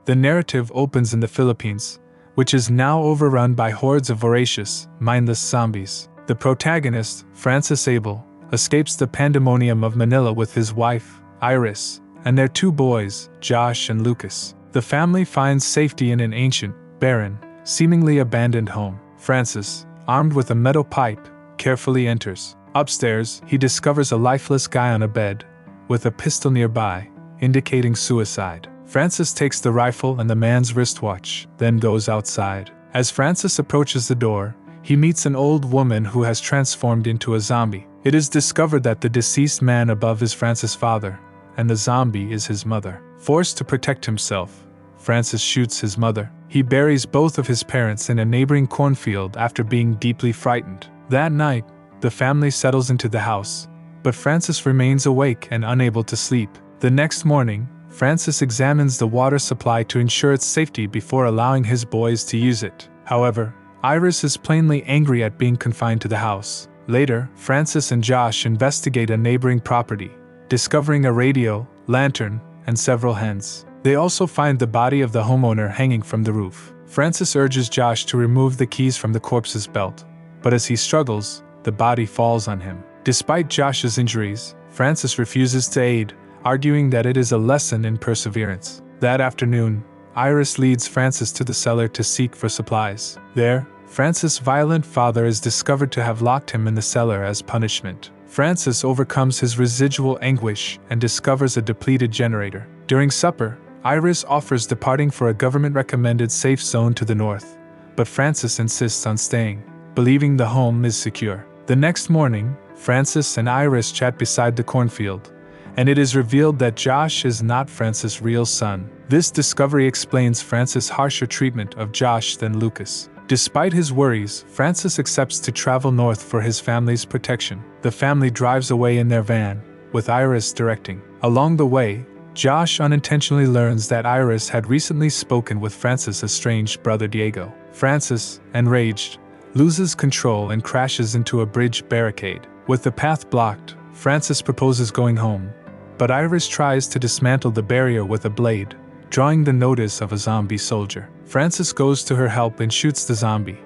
The narrative opens in the Philippines, which is now overrun by hordes of voracious, mindless zombies. The protagonist, Francis Abel, escapes the pandemonium of Manila with his wife, Iris, and their 2 boys, Josh and Lucas. The family finds safety in an ancient, barren, seemingly abandoned home. Francis, armed with a metal pipe, carefully enters. Upstairs, he discovers a lifeless guy on a bed, with a pistol nearby, indicating suicide. Francis takes the rifle and the man's wristwatch, then goes outside. As Francis approaches the door, he meets an old woman who has transformed into a zombie. It is discovered that the deceased man above is Francis' father, and the zombie is his mother. Forced to protect himself, Francis shoots his mother. He buries both of his parents in a neighboring cornfield after being deeply frightened. That night, the family settles into the house, but Francis remains awake and unable to sleep. The next morning, Francis examines the water supply to ensure its safety before allowing his boys to use it. However, Iris is plainly angry at being confined to the house. Later, Francis and Josh investigate a neighboring property, discovering a radio, lantern, and several hens. They also find the body of the homeowner hanging from the roof. Francis urges Josh to remove the keys from the corpse's belt, but as he struggles, the body falls on him. Despite Josh's injuries, Francis refuses to aid, arguing that it is a lesson in perseverance. That afternoon, Iris leads Francis to the cellar to seek for supplies. There, Francis' violent father is discovered to have locked him in the cellar as punishment. Francis overcomes his residual anguish and discovers a depleted generator. During supper, Iris offers departing for a government-recommended safe zone to the north, but Francis insists on staying, believing the home is secure. The next morning, Francis and Iris chat beside the cornfield, and it is revealed that Josh is not Francis' real son. This discovery explains Francis' harsher treatment of Josh than Lucas. Despite his worries, Francis accepts to travel north for his family's protection. The family drives away in their van, with Iris directing. Along the way, Josh unintentionally learns that Iris had recently spoken with Francis' estranged brother Diego. Francis, enraged, loses control and crashes into a bridge barricade. With the path blocked, Francis proposes going home, but Iris tries to dismantle the barrier with a blade, drawing the notice of a zombie soldier. Francis goes to her help and shoots the zombie,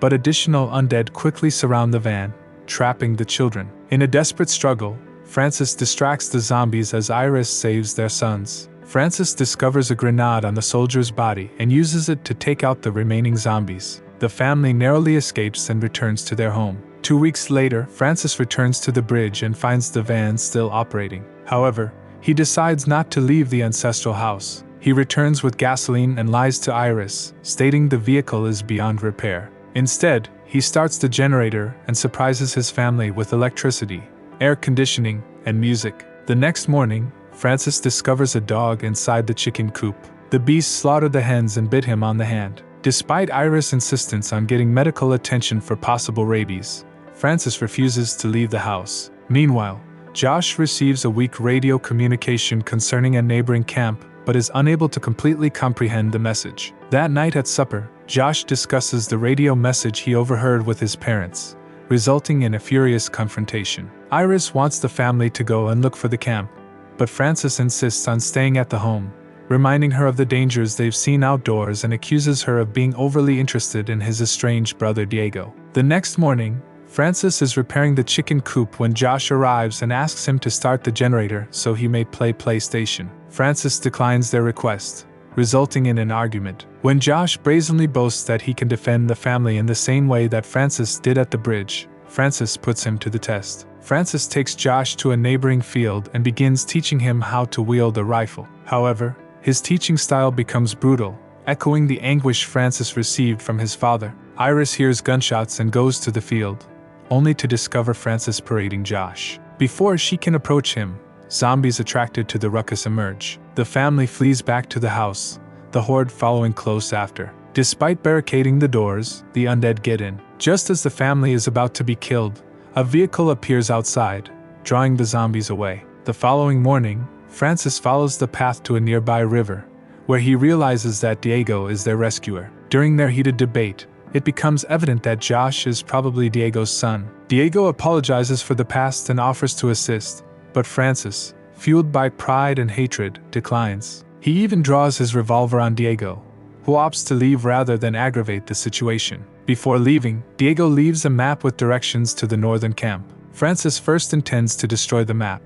but additional undead quickly surround the van, trapping the children. In a desperate struggle, Francis distracts the zombies as Iris saves their sons. Francis discovers a grenade on the soldier's body and uses it to take out the remaining zombies. The family narrowly escapes and returns to their home. 2 weeks later, Francis returns to the bridge and finds the van still operating. However, he decides not to leave the ancestral house. He returns with gasoline and lies to Iris, stating the vehicle is beyond repair. Instead, he starts the generator and surprises his family with electricity, air conditioning, and music. The next morning, Francis discovers a dog inside the chicken coop. The beast slaughtered the hens and bit him on the hand. Despite Iris' insistence on getting medical attention for possible rabies, Francis refuses to leave the house. Meanwhile, Josh receives a weak radio communication concerning a neighboring camp, but is unable to completely comprehend the message. That night at supper, Josh discusses the radio message he overheard with his parents, resulting in a furious confrontation. Iris wants the family to go and look for the camp, but Francis insists on staying at the home, reminding her of the dangers they've seen outdoors and accuses her of being overly interested in his estranged brother Diego. The next morning, Francis is repairing the chicken coop when Josh arrives and asks him to start the generator so he may play PlayStation. Francis declines their request, resulting in an argument. When Josh brazenly boasts that he can defend the family in the same way that Francis did at the bridge, Francis puts him to the test. Francis takes Josh to a neighboring field and begins teaching him how to wield a rifle. However, his teaching style becomes brutal, echoing the anguish Francis received from his father. Iris hears gunshots and goes to the field, only to discover Francis parading Josh. Before she can approach him, zombies attracted to the ruckus emerge. The family flees back to the house, the horde following close after. Despite barricading the doors, the undead get in. Just as the family is about to be killed, a vehicle appears outside, drawing the zombies away. The following morning, Francis follows the path to a nearby river, where he realizes that Diego is their rescuer. During their heated debate, it becomes evident that Josh is probably Diego's son. Diego apologizes for the past and offers to assist, but Francis, fueled by pride and hatred, declines. He even draws his revolver on Diego, who opts to leave rather than aggravate the situation. Before leaving, Diego leaves a map with directions to the northern camp. Francis first intends to destroy the map,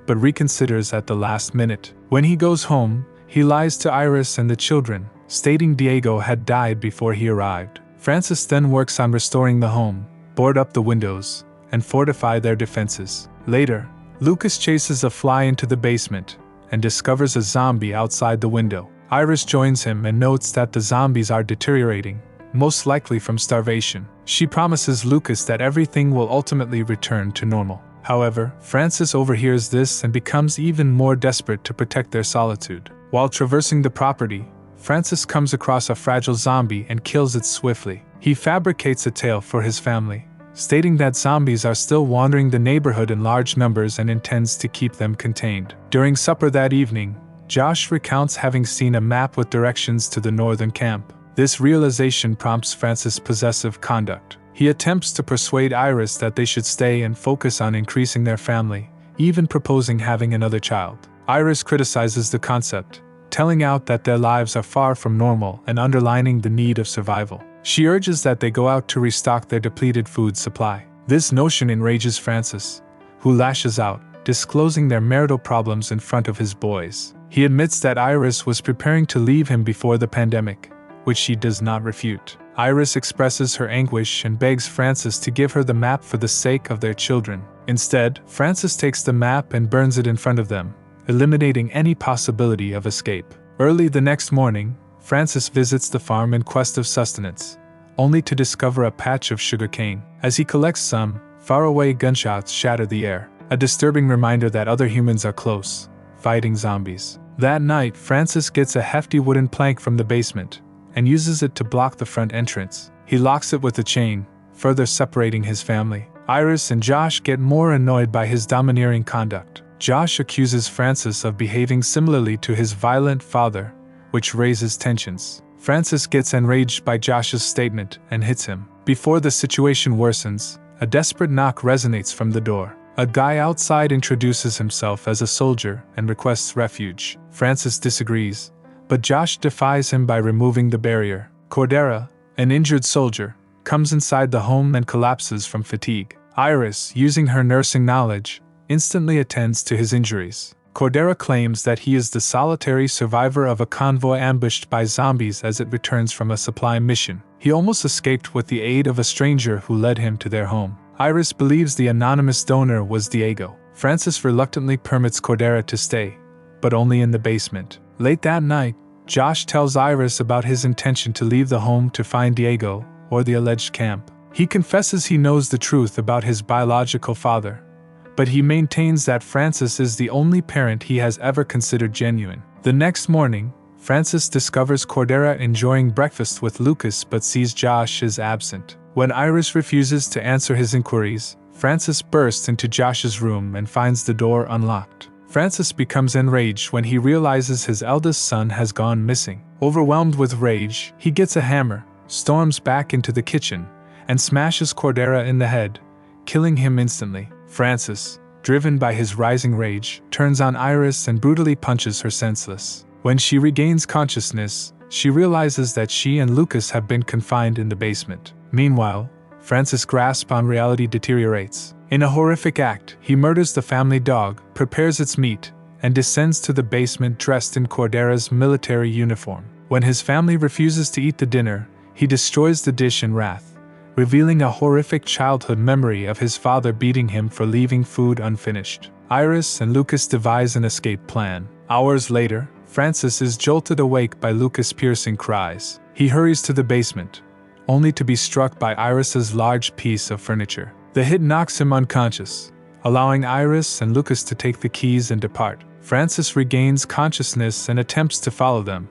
but reconsiders at the last minute. When he goes home, he lies to Iris and the children, stating Diego had died before he arrived. Francis then works on restoring the home, board up the windows, and fortify their defenses. Later, Lucas chases a fly into the basement and discovers a zombie outside the window. Iris joins him and notes that the zombies are deteriorating, most likely from starvation. She promises Lucas that everything will ultimately return to normal. However, Francis overhears this and becomes even more desperate to protect their solitude. While traversing the property, Francis comes across a fragile zombie and kills it swiftly. He fabricates a tale for his family, stating that zombies are still wandering the neighborhood in large numbers and intends to keep them contained. During supper that evening, Josh recounts having seen a map with directions to the northern camp. This realization prompts Francis' possessive conduct. He attempts to persuade Iris that they should stay and focus on increasing their family, even proposing having another child. Iris criticizes the concept, telling out that their lives are far from normal and underlining the need of survival. She urges that they go out to restock their depleted food supply. This notion enrages Francis, who lashes out, disclosing their marital problems in front of his boys. He admits that Iris was preparing to leave him before the pandemic, which she does not refute. Iris expresses her anguish and begs Francis to give her the map for the sake of their children. Instead, Francis takes the map and burns it in front of them, eliminating any possibility of escape. Early the next morning, Francis visits the farm in quest of sustenance, only to discover a patch of sugarcane. As he collects some, faraway gunshots shatter the air, a disturbing reminder that other humans are close, fighting zombies. That night, Francis gets a hefty wooden plank from the basement and uses it to block the front entrance. He locks it with a chain, further separating his family. Iris and Josh get more annoyed by his domineering conduct. Josh accuses Francis of behaving similarly to his violent father, which raises tensions. Francis gets enraged by Josh's statement and hits him. Before the situation worsens, a desperate knock resonates from the door. A guy outside introduces himself as a soldier and requests refuge. Francis disagrees, but Josh defies him by removing the barrier. Cordera, an injured soldier, comes inside the home and collapses from fatigue. Iris, using her nursing knowledge, instantly attends to his injuries. Cordera claims that he is the solitary survivor of a convoy ambushed by zombies as it returns from a supply mission. He almost escaped with the aid of a stranger who led him to their home. Iris believes the anonymous donor was Diego. Francis reluctantly permits Cordera to stay, but only in the basement. Late that night, Josh tells Iris about his intention to leave the home to find Diego, or the alleged camp. He confesses he knows the truth about his biological father, but he maintains that Francis is the only parent he has ever considered genuine. The next morning, Francis discovers Cordera enjoying breakfast with Lucas but sees Josh is absent. When Iris refuses to answer his inquiries, Francis bursts into Josh's room and finds the door unlocked. Francis becomes enraged when he realizes his eldest son has gone missing. Overwhelmed with rage, he gets a hammer, storms back into the kitchen, and smashes Cordera in the head, killing him instantly. Francis, driven by his rising rage, turns on Iris and brutally punches her senseless. When she regains consciousness, she realizes that she and Lucas have been confined in the basement. Meanwhile, Francis' grasp on reality deteriorates. In a horrific act, he murders the family dog, prepares its meat, and descends to the basement dressed in Cordera's military uniform. When his family refuses to eat the dinner, he destroys the dish in wrath, revealing a horrific childhood memory of his father beating him for leaving food unfinished. Iris and Lucas devise an escape plan. Hours later, Francis is jolted awake by Lucas' piercing cries. He hurries to the basement, only to be struck by Iris's large piece of furniture. The hit knocks him unconscious, allowing Iris and Lucas to take the keys and depart. Francis regains consciousness and attempts to follow them,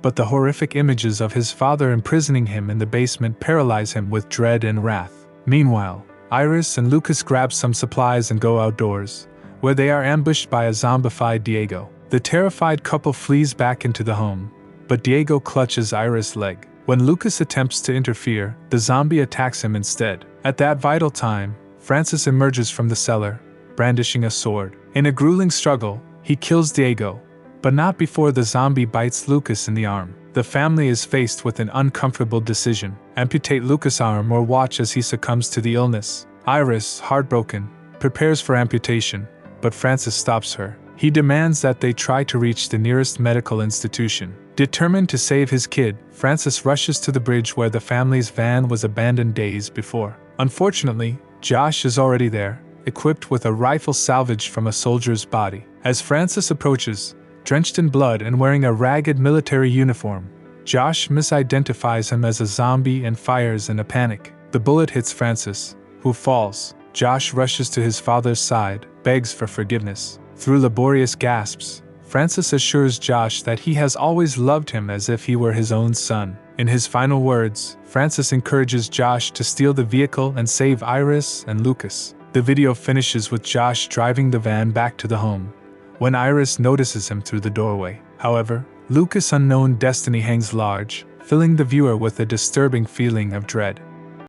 but the horrific images of his father imprisoning him in the basement paralyze him with dread and wrath. Meanwhile, Iris and Lucas grab some supplies and go outdoors, where they are ambushed by a zombified Diego. The terrified couple flees back into the home, but Diego clutches Iris' leg. When Lucas attempts to interfere, the zombie attacks him instead. At that vital time, Francis emerges from the cellar, brandishing a sword. In a grueling struggle, he kills Diego, But not before the zombie bites Lucas in the arm. The family is faced with an uncomfortable decision: amputate Lucas' arm or watch as he succumbs to the illness. Iris, heartbroken, prepares for amputation, but Francis stops her. He demands that they try to reach the nearest medical institution. Determined to save his kid, Francis rushes to the bridge where the family's van was abandoned days before. Unfortunately, Josh is already there, equipped with a rifle salvaged from a soldier's body. As Francis approaches, drenched in blood and wearing a ragged military uniform, Josh misidentifies him as a zombie and fires in a panic. The bullet hits Francis, who falls. Josh rushes to his father's side, begs for forgiveness. Through laborious gasps, Francis assures Josh that he has always loved him as if he were his own son. In his final words, Francis encourages Josh to steal the vehicle and save Iris and Lucas. The video finishes with Josh driving the van back to the home, when Iris notices him through the doorway. However, Lucas' unknown destiny hangs large, filling the viewer with a disturbing feeling of dread.